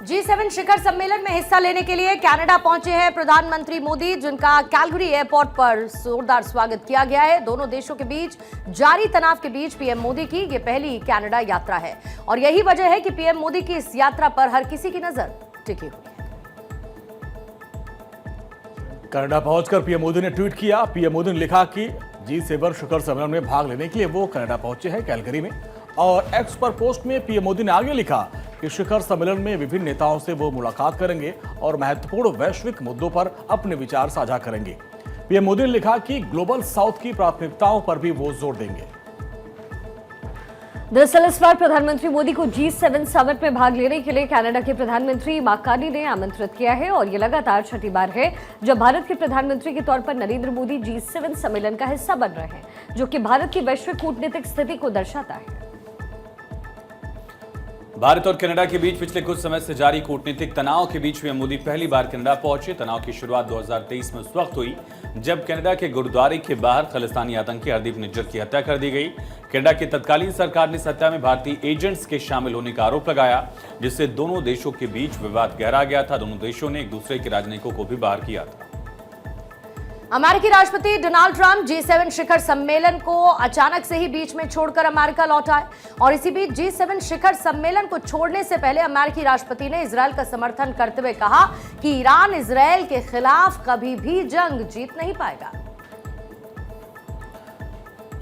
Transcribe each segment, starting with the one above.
G7 शिखर सम्मेलन में हिस्सा लेने के लिए कनाडा पहुंचे हैं प्रधानमंत्री मोदी, जिनका कैलगरी एयरपोर्ट पर जोरदार स्वागत किया गया है। दोनों देशों के बीच जारी तनाव के बीच पीएम मोदी की ये पहली कनाडा यात्रा है और यही वजह है कि पीएम मोदी की इस यात्रा पर हर किसी की नजर टिकी हुई है। कनाडा पहुंचकर पीएम मोदी ने ट्वीट किया। पीएम मोदी ने लिखा कि G7 शिखर सम्मेलन में भाग लेने के लिए वो कनाडा पहुंचे हैं कैलगरी में। और एक्स पर पोस्ट में पीएम मोदी ने आगे लिखा कि शिखर सम्मेलन में विभिन्न नेताओं से वो मुलाकात करेंगे और महत्वपूर्ण वैश्विक मुद्दों पर अपने विचार साझा करेंगे। पीएम मोदी ने लिखा कि ग्लोबल साउथ की प्राथमिकताओं पर भी वो जोर देंगे। दरअसल इस बार प्रधानमंत्री मोदी को G7 समिट में भाग लेने के लिए कनाडा के प्रधानमंत्री मार्क कार्नी ने आमंत्रित किया है और ये लगातार छठी बार है जब भारत के प्रधानमंत्री के तौर पर नरेंद्र मोदी G7 सम्मेलन का हिस्सा बन रहे हैं, जो कि भारत की वैश्विक कूटनीतिक स्थिति को दर्शाता है। भारत और कनाडा के बीच पिछले कुछ समय से जारी कूटनीतिक तनाव के बीच पीएम मोदी पहली बार कनाडा पहुंचे। तनाव की शुरुआत 2023 में उस वक्त हुई जब कनाडा के गुरुद्वारे के बाहर खालिस्तानी आतंकी हरदीप निज्जर की हत्या कर दी गई। कनाडा की तत्कालीन सरकार ने इस हत्या में भारतीय एजेंट्स के शामिल होने का आरोप लगाया, जिससे दोनों देशों के बीच विवाद गहरा गया था। दोनों देशों ने एक दूसरे के राजनयिकों को भी बाहर किया था। अमेरिकी राष्ट्रपति डोनाल्ड ट्रंप G7 शिखर सम्मेलन को अचानक से ही बीच में छोड़कर अमेरिका लौट आए और इसी बीच G7 शिखर सम्मेलन को छोड़ने से पहले अमेरिकी राष्ट्रपति ने इजरायल का समर्थन करते हुए कहा कि ईरान इजरायल के खिलाफ कभी भी जंग जीत नहीं पाएगा।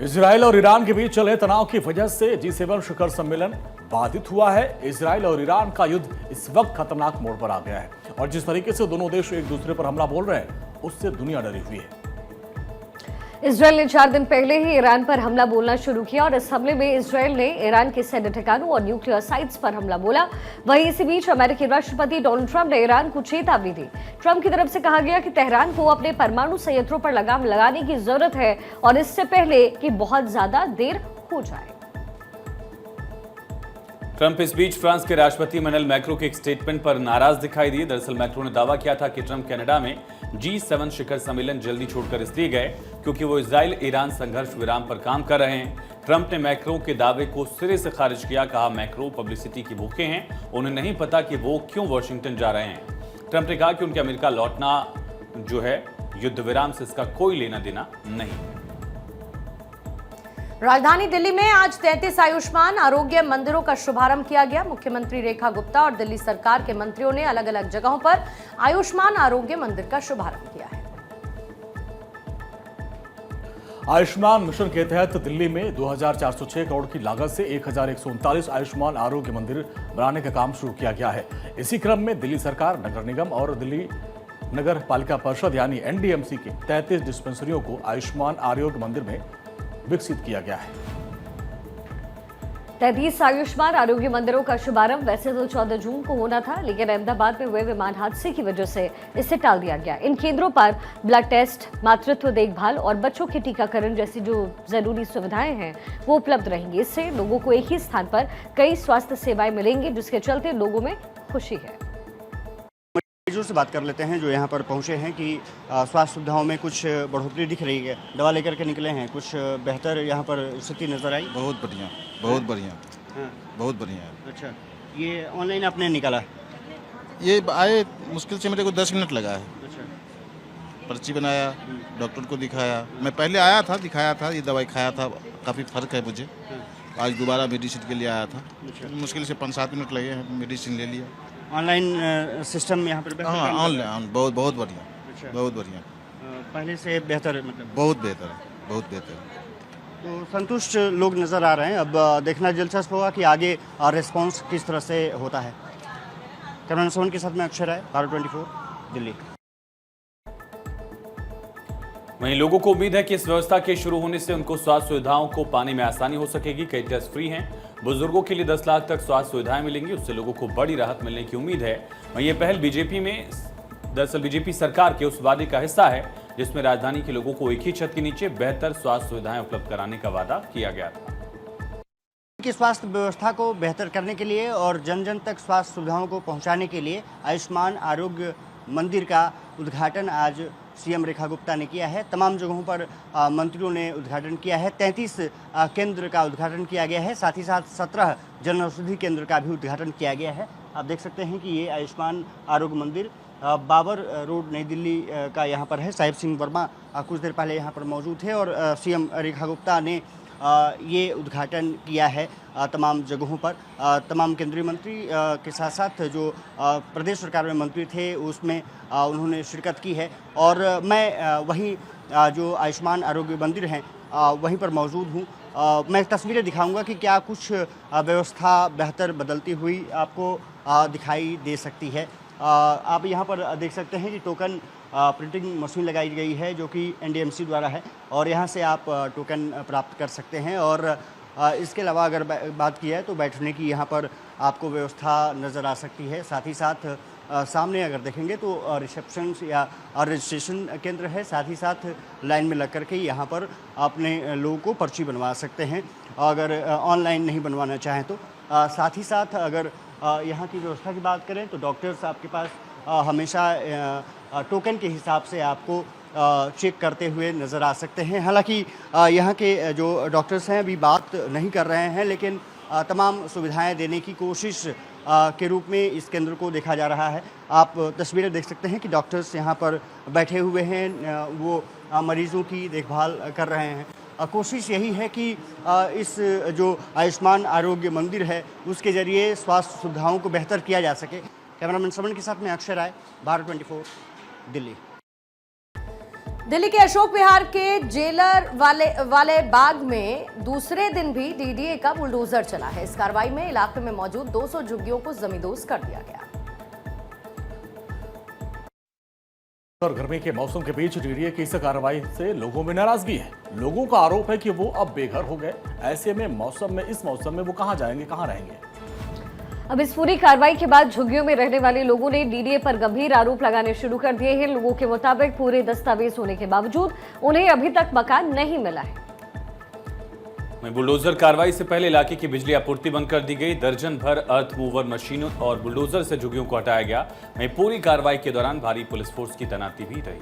इजरायल और ईरान के बीच चले तनाव की वजह से G7 शिखर सम्मेलन बाधित हुआ है। इजरायल और ईरान का युद्ध इस वक्त खतरनाक मोड़ पर आ गया है और जिस तरीके से दोनों देश एक दूसरे पर हमला बोल रहे हैं उससे दुनिया डरी हुई है। इजरायल ने 4 दिन पहले ही ईरान पर हमला बोलना शुरू किया और इस हमले में इजरायल ने ईरान के सैन्य ठिकानों और न्यूक्लियर साइट्स पर हमला बोला। वहीं इसी बीच अमेरिकी राष्ट्रपति डोनाल्ड ट्रंप ने ईरान को चेतावनी दी। ट्रंप की तरफ से कहा गया कि तेहरान को अपने परमाणु संयंत्रों पर लगाम लगाने की जरूरत है और इससे पहले कि बहुत ज्यादा देर हो जाए। ट्रंप इस बीच फ्रांस के राष्ट्रपति इमैनुअल मैक्रों के एक स्टेटमेंट पर नाराज दिखाई दिए। दरअसल मैक्रों ने दावा किया था कि ट्रंप कनाडा में G7 शिखर सम्मेलन जल्दी छोड़कर इसलिए गए क्योंकि वो इजराइल ईरान संघर्ष विराम पर काम कर रहे हैं। ट्रंप ने मैक्रों के दावे को सिरे से खारिज किया। कहा मैक्रों पब्लिसिटी की भूखे हैं, उन्हें नहीं पता कि वो क्यों वॉशिंगटन जा रहे हैं। ट्रंप ने कहा कि उनके अमेरिका लौटना जो है युद्ध विराम से इसका कोई लेना देना नहीं। राजधानी दिल्ली में आज 33 आयुष्मान आरोग्य मंदिरों का शुभारंभ किया गया। मुख्यमंत्री रेखा गुप्ता और दिल्ली सरकार के मंत्रियों ने अलग अलग जगहों पर आयुष्मान आरोग्य मंदिर का शुभारंभ किया है। आयुष्मान मिशन के तहत दिल्ली में 2406 करोड़ की लागत से 1139 आयुष्मान आरोग्य मंदिर बनाने का काम शुरू किया गया है। इसी क्रम में दिल्ली सरकार, नगर निगम और दिल्ली नगर पालिका परिषद यानी NDMC के 33 डिस्पेंसरियों को आयुष्मान आरोग्य मंदिर में विकसित किया गया है। 33 आयुष्मान आरोग्य मंदिरों का शुभारंभ वैसे तो 14 जून को होना था, लेकिन अहमदाबाद में हुए विमान हादसे की वजह से इसे टाल दिया गया। इन केंद्रों पर ब्लड टेस्ट, मातृत्व देखभाल और बच्चों के टीकाकरण जैसी जो जरूरी सुविधाएं हैं वो उपलब्ध रहेंगी। इससे लोगों को एक ही स्थान पर कई स्वास्थ्य सेवाएं मिलेंगी, जिसके चलते लोगों में खुशी है। मरीजों से बात कर लेते हैं जो यहाँ पर पहुँचे हैं कि स्वास्थ्य सुविधाओं में कुछ बढ़ोतरी दिख रही है। दवा लेकर के निकले हैं, कुछ बेहतर यहाँ पर स्थिति नजर आई। बहुत बढ़िया, बहुत बढ़िया। हाँ। बहुत बढ़िया है। अच्छा, ये ऑनलाइन आपने निकाला? ये आए मुश्किल से मेरे को 10 मिनट लगा है। अच्छा, पर्ची बनाया, डॉक्टर को दिखाया। मैं पहले आया था, दिखाया था, ये दवाई खाया था, काफ़ी फर्क है मुझे। आज दोबारा मेडिसिन के लिए आया था। मुश्किल से 5-7 मिनट लगे हैं, मेडिसिन ले लिया। ऑनलाइन सिस्टम यहाँ पर? हाँ, ऑनलाइन बहुत बढ़िया। अच्छा, बहुत बढ़िया, पहले से बेहतर मतलब? बहुत बेहतर है, बहुत बेहतर है। तो संतुष्ट लोग नज़र आ रहे हैं। अब देखना दिलचस्प होगा कि आगे रिस्पॉन्स किस तरह से होता है। कैमरामैन सोहन के साथ में अक्षय राय, भारत 24 दिल्ली। वहीं लोगों को उम्मीद है कि इस व्यवस्था के शुरू होने से उनको स्वास्थ्य सुविधाओं को पाने में आसानी हो सकेगी। कई टेस्ट फ्री हैं। बुजुर्गों के लिए 10 लाख तक स्वास्थ्य सुविधाएं मिलेंगी, उससे लोगों को बड़ी राहत मिलने की उम्मीद है। वहीं ये पहल बीजेपी सरकार के उस वादे का हिस्सा है जिसमें राजधानी के लोगों को एक ही छत के नीचे बेहतर स्वास्थ्य suविधाएं उपलब्ध कराने का वादा किया गया था। की स्वास्थ्य व्यवस्था को बेहतर करने के लिए और जन जन तक स्वास्थ्य सुविधाओं को पहुंचाने के लिए आयुष्मान आरोग्य मंदिर का उद्घाटन आज सीएम रेखा गुप्ता ने किया है। तमाम जगहों पर मंत्रियों ने उद्घाटन किया है। 33 केंद्र का उद्घाटन किया गया है, साथ ही साथ 17 जन औषधि केंद्र का भी उद्घाटन किया गया है। आप देख सकते हैं कि ये आयुष्मान आरोग्य मंदिर बाबर रोड नई दिल्ली का यहाँ पर है। साहिब सिंह वर्मा कुछ देर पहले यहाँ पर मौजूद थे और सीएम रेखा गुप्ता ने ये उद्घाटन किया है तमाम जगहों पर। तमाम केंद्रीय मंत्री के साथ साथ जो प्रदेश सरकार में मंत्री थे उसमें उन्होंने शिरकत की है। और मैं वहीं जो आयुष्मान आरोग्य मंदिर हैं वहीं पर मौजूद हूँ। मैं तस्वीरें दिखाऊंगा कि क्या कुछ व्यवस्था बेहतर बदलती हुई आपको दिखाई दे सकती है। आप यहाँ पर देख सकते हैं कि टोकन प्रिंटिंग मशीन लगाई गई है जो कि एनडीएमसी द्वारा है और यहाँ से आप टोकन प्राप्त कर सकते हैं। और इसके अलावा अगर बात की है तो बैठने की यहाँ पर आपको व्यवस्था नज़र आ सकती है। साथ ही साथ सामने अगर देखेंगे तो रिसेप्शन या रजिस्ट्रेशन केंद्र है। साथ ही साथ लाइन में लग करके यहाँ पर अपने लोगों को पर्ची बनवा सकते हैं अगर ऑनलाइन नहीं बनवाना चाहें तो। साथ ही साथ अगर यहाँ की व्यवस्था की बात करें तो डॉक्टर्स आपके पास हमेशा टोकन के हिसाब से आपको चेक करते हुए नज़र आ सकते हैं। हालांकि यहाँ के जो डॉक्टर्स हैं अभी बात नहीं कर रहे हैं, लेकिन तमाम सुविधाएं देने की कोशिश के रूप में इस केंद्र को देखा जा रहा है। आप तस्वीरें देख सकते हैं कि डॉक्टर्स यहाँ पर बैठे हुए हैं, वो मरीज़ों की देखभाल कर रहे हैं। कोशिश यही है कि इस जो आयुष्मान आरोग्य मंदिर है उसके ज़रिए स्वास्थ्य सुविधाओं को बेहतर किया जा सके। कैमरामैन समन के साथ में अक्षय राय, भारत 24, दिल्ली। दिल्ली के अशोक विहार के जेलर वाले बाग में दूसरे दिन भी डीडीए का बुलडोजर चला है। इस कार्रवाई में इलाके में मौजूद 200 झुग्गियों को जमींदोज कर दिया गया। और गर्मी के मौसम के बीच डीडीए की इस कार्रवाई से लोगों में नाराजगी है। लोगों का आरोप है कि वो अब बेघर हो गए। ऐसे में इस मौसम में वो कहां जाएंगे, कहां रहेंगे। अब इस पूरी कार्रवाई के बाद झुग्गियों में रहने वाले लोगों ने डीडीए पर गंभीर आरोप लगाने शुरू कर दिए हैं। लोगों के मुताबिक पूरे दस्तावेज होने के बावजूद उन्हें अभी तक मकान नहीं मिला है। बुलडोजर कार्रवाई से पहले इलाके की बिजली आपूर्ति बंद कर दी गई। दर्जन भर अर्थ मूवर मशीनों और बुलडोजर से झुग्गियों को हटाया गया। वहीं पूरी कार्रवाई के दौरान भारी पुलिस फोर्स की तैनाती भी रही।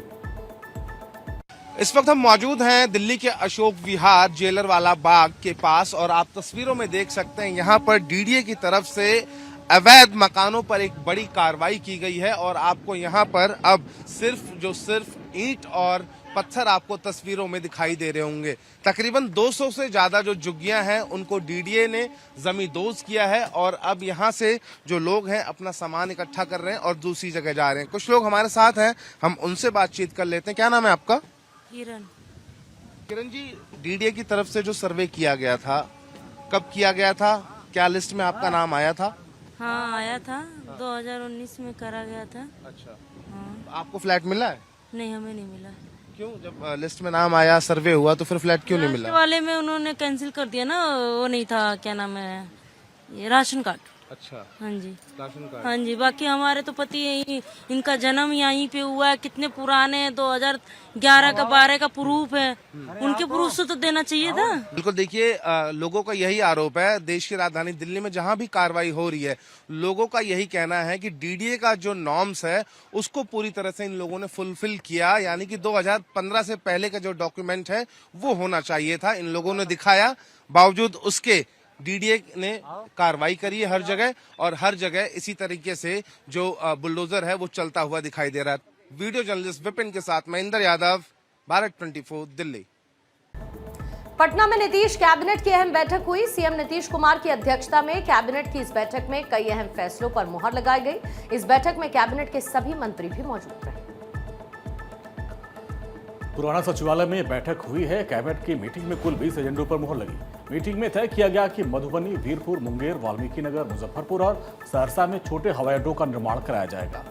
इस वक्त हम मौजूद हैं दिल्ली के अशोक विहार जेलर वाला बाग के पास और आप तस्वीरों में देख सकते हैं यहाँ पर डीडीए की तरफ से अवैध मकानों पर एक बड़ी कार्रवाई की गई है। और आपको यहाँ पर अब सिर्फ ईंट और पत्थर आपको तस्वीरों में दिखाई दे रहे होंगे। तकरीबन 200 से ज्यादा जो झुग्गियां हैं उनको डीडीए ने जमींदोज किया है और अब यहां से जो लोग हैं अपना सामान इकट्ठा कर रहे हैं और दूसरी जगह जा रहे हैं। कुछ लोग हमारे साथ हैं, हम उनसे बातचीत कर लेते हैं। क्या नाम है आपका? किरण जी, डीडीए की तरफ से जो सर्वे किया गया था, कब किया गया था? क्या लिस्ट में आपका नाम आया था? हाँ आया था, 2019 में करा गया था। अच्छा, हाँ। आपको फ्लैट मिला है? नहीं, हमें नहीं मिला। क्यों? जब लिस्ट में नाम आया, सर्वे हुआ, तो फिर फ्लैट क्यों नहीं मिला? वाले में उन्होंने कैंसिल कर दिया ना, वो नहीं था, क्या नाम है, ये राशन कार्ड। अच्छा, हाँ जी, राशन कार्ड। हाँ जी। बाकी हमारे तो पति यही, इनका जन्म यहीं पे हुआ है, कितने पुराने 2011 का 12 का प्रूफ है, उनके प्रूफ से तो देना चाहिए था। बिल्कुल, देखिए लोगों का यही आरोप है। देश की राजधानी दिल्ली में जहां भी कार्रवाई हो रही है, लोगों का यही कहना है कि डीडीए का जो नॉर्म्स है उसको पूरी तरह से इन लोगों ने फुलफिल किया। यानी कि 2015 से पहले का जो डॉक्यूमेंट है वो होना चाहिए था, इन लोगों ने दिखाया। बावजूद उसके डीडीए ने कार्रवाई करी है हर जगह, और हर जगह इसी तरीके से जो बुलडोजर है वो चलता हुआ दिखाई दे रहा है। वीडियो जर्नलिस्ट विपिन के साथ महेंद्र यादव, भारत 24, दिल्ली। पटना में नीतीश कैबिनेट की अहम बैठक हुई। सीएम नीतीश कुमार की अध्यक्षता में कैबिनेट की इस बैठक में कई अहम फैसलों पर मुहर लगाई गई। इस बैठक में कैबिनेट के सभी मंत्री भी मौजूद रहे। पुराना सचिवालय में बैठक हुई है। कैबिनेट की मीटिंग में कुल 20 एजेंडों पर मुहर लगी। मीटिंग में तय किया गया कि मधुबनी, वीरपुर, मुंगेर, वाल्मीकि नगर, मुजफ्फरपुर और सहरसा में छोटे हवाई अड्डों का निर्माण कराया जाएगा।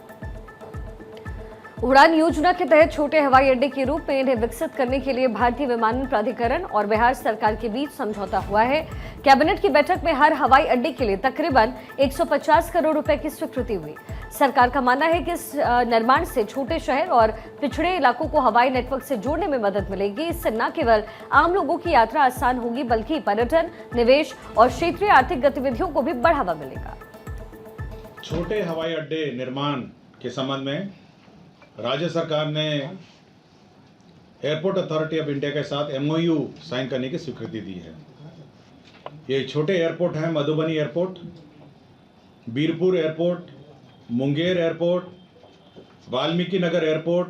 उड़ान योजना के तहत छोटे हवाई अड्डे के रूप में इन्हें विकसित करने के लिए भारतीय विमानन प्राधिकरण और बिहार सरकार के बीच समझौता हुआ है। कैबिनेट की बैठक में हर हवाई अड्डे के लिए तकरीबन 150 करोड़ रुपए की स्वीकृति हुई। सरकार का मानना है कि इस निर्माण से छोटे शहर और पिछड़े इलाकों को हवाई नेटवर्क से जोड़ने में मदद मिलेगी। इससे न केवल आम लोगों की यात्रा आसान होगी, बल्कि पर्यटन, निवेश और क्षेत्रीय आर्थिक गतिविधियों को भी बढ़ावा मिलेगा। छोटे हवाई अड्डे निर्माण के संबंध में राज्य सरकार ने एयरपोर्ट अथॉरिटी ऑफ इंडिया के साथ MOU साइन करने की स्वीकृति दी है। ये छोटे एयरपोर्ट हैं, Madhubani airport, Birpur airport, Munger airport, Valmiki Nagar airport,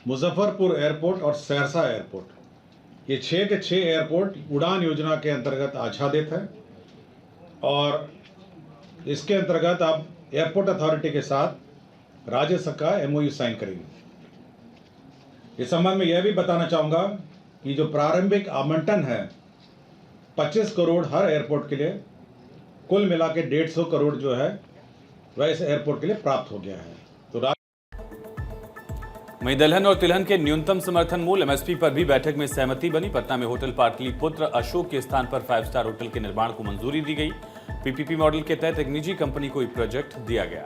Muzaffarpur airport और सहरसा एयरपोर्ट। ये 6 के 6 एयरपोर्ट उड़ान योजना के अंतर्गत आच्छादित है और इसके अंतर्गत अब एयरपोर्ट अथॉरिटी के साथ राज्य सरकार MOU साइन करेगी। इस संबंध में यह भी बताना चाहूँगा कि जो प्रारंभिक आवंटन है 25 करोड़ हर एयरपोर्ट के लिए, कुल मिला के 150 करोड़ जो है वह इस एयरपोर्ट के लिए प्राप्त हो गया है। तो वहीं दलहन और तिलहन के न्यूनतम समर्थन मूल्य MSP पर भी बैठक में सहमति बनी। पटना में होटल पाटलिपुत्र अशोक के स्थान पर 5 स्टार होटल के निर्माण को मंजूरी दी गई। PPP मॉडल के तहत एक निजी कंपनी को ये प्रोजेक्ट दिया गया।